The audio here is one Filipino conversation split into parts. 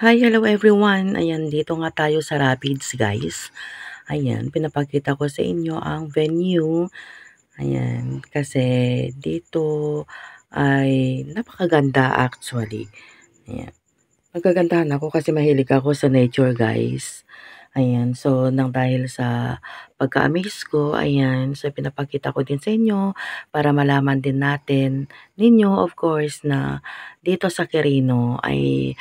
Hi, hello everyone. Ayan, dito nga tayo sa Rapids, guys. Ayan, pinapakita ko sa inyo ang venue. Ayan, kasi dito ay napakaganda actually. Ayan. Magagandahan ako kasi mahilig ako sa nature, guys. Ayan, so nang dahil sa pagka-amaze ko, ayan, so pinapakita ko din sa inyo para malaman din natin ninyo, of course, na dito sa Quirino ay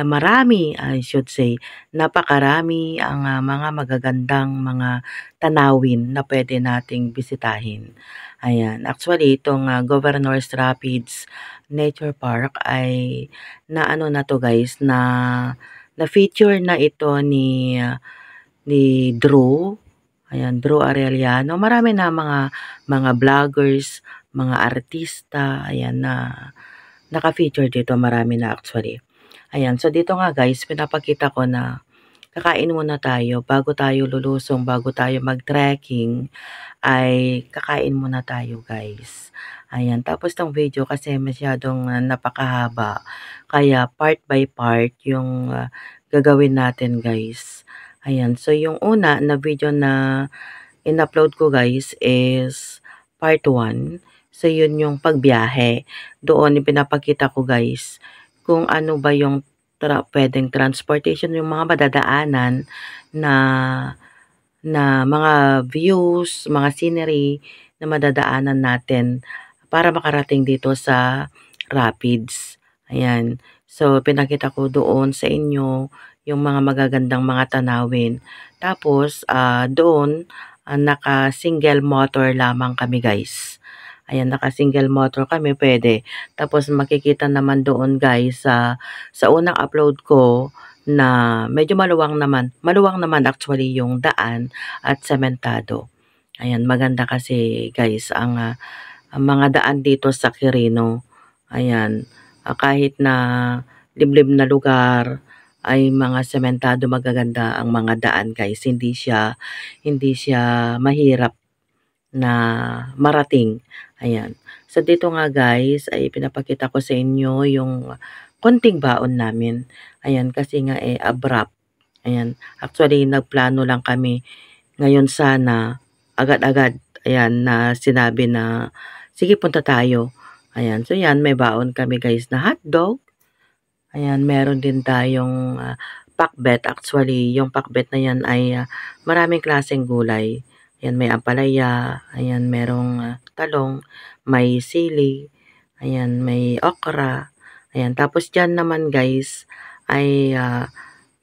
marami, I should say, napakarami ang mga magagandang mga tanawin na pwede nating bisitahin. Ayan, actually, itong Governor's Rapids Nature Park ay na ano na to guys na feature na ito ni Drew. Ayan, Drew Arellano. Marami na mga vloggers, mga artista, ayan na naka-feature dito, marami na actually. Ayan, so dito nga guys, pinapakita ko na kakain muna tayo bago tayo lulusong, bago tayo mag-trekking, ay kakain muna tayo guys. Ayan, tapos tong video kasi masyadong napakahaba. Kaya part by part yung gagawin natin guys. Ayan, so yung una na video na in-upload ko guys is part 1. So yun yung pagbiyahe. Doon ipinapakita ko guys kung ano ba yung pwedeng transportation, yung mga madadaanan na mga views, mga scenery na madadaanan natin para makarating dito sa Rapids. Ayan. So, pinakita ko doon sa inyo yung mga magagandang mga tanawin. Tapos, doon, naka-single motor lamang kami guys. Ayan, naka-single motor kami, pwede. Tapos, makikita naman doon guys sa unang upload ko na medyo maluwang naman. Maluwang naman actually yung daan at sementado. Ayan, maganda kasi guys ang mga daan dito sa Quirino. Ayan, kahit na liblib na lugar ay mga sementado, magaganda ang mga daan guys. Hindi siya mahirap na marating. Ayan. So dito nga guys ay pinapakita ko sa inyo yung konting baon namin. Ayan, kasi nga abrupt. Ayan, actually nagplano lang kami ngayon sana agad-agad. Ayan, na sinabi na sige punta tayo. Ayan, so yan may baon kami guys na hotdog. Ayan, meron din tayong pakbet. Actually, yung pakbet na yan ay maraming klaseng gulay. Ayan, may ampalaya, ayan, merong talong, may sili, ayan, may okra. Ayan, tapos dyan naman guys ay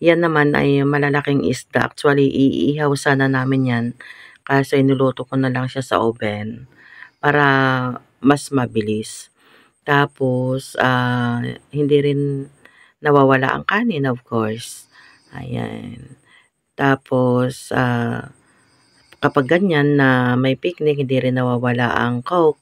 yan naman ay malalaking isda. Actually, iihaw sana namin yan. Kaso inuluto ko na lang siya sa oven para mas mabilis. Tapos, hindi rin nawawala ang kanin, of course. Ayan. Tapos, kapag ganyan na may picnic, hindi rin nawawala ang Coke.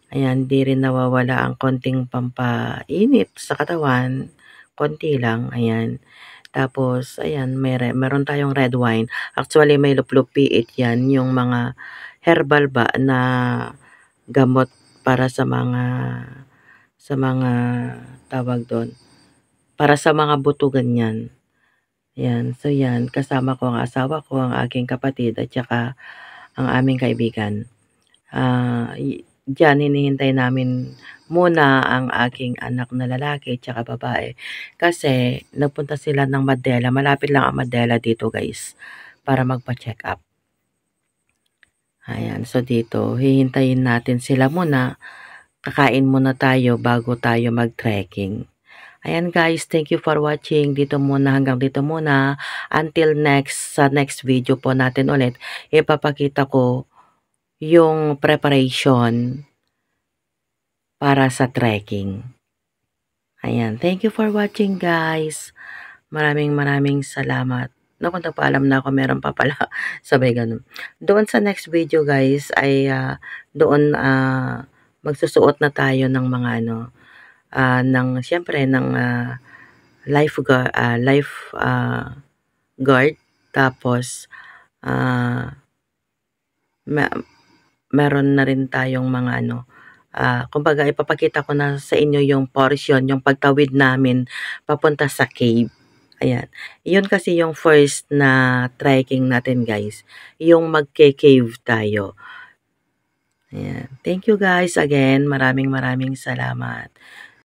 Ayan, hindi rin nawawala ang konting pampainit sa katawan. Konti lang, ayan. Tapos, ayan, meron tayong red wine. Actually, may luplop PH yan, yung mga herbal ba na gamot para sa mga tawag doon, para sa mga buto ganyan. Yan, so yan, kasama ko ang asawa ko, ang aking kapatid at saka ang aming kaibigan. Diyan hinihintay namin muna ang aking anak na lalaki at saka babae. Kasi nagpunta sila ng Mandela, malapit lang ang Mandela dito guys, para magpa-check up. Ayan, so dito, hihintayin natin sila muna. Kakain muna tayo bago tayo mag-trekking. Ayan guys, thank you for watching. Dito muna, hanggang dito muna. Until sa next video po natin ulit, ipapakita ko yung preparation para sa trekking. Ayan, thank you for watching guys. Maraming salamat. Naku, nagpaalam na ako, meron pa pala. Sabay ganun. Doon sa next video guys, ay doon magsusuot na tayo ng mga syempre ng life guard. Tapos meron na rin tayong mga kumbaga ipapakita ko na sa inyo yung portion, yung pagtawid namin papunta sa cave. Ayan. Yun kasi yung first na trekking natin guys. Yung magke-cave tayo. Ayan. Thank you guys again. Maraming salamat.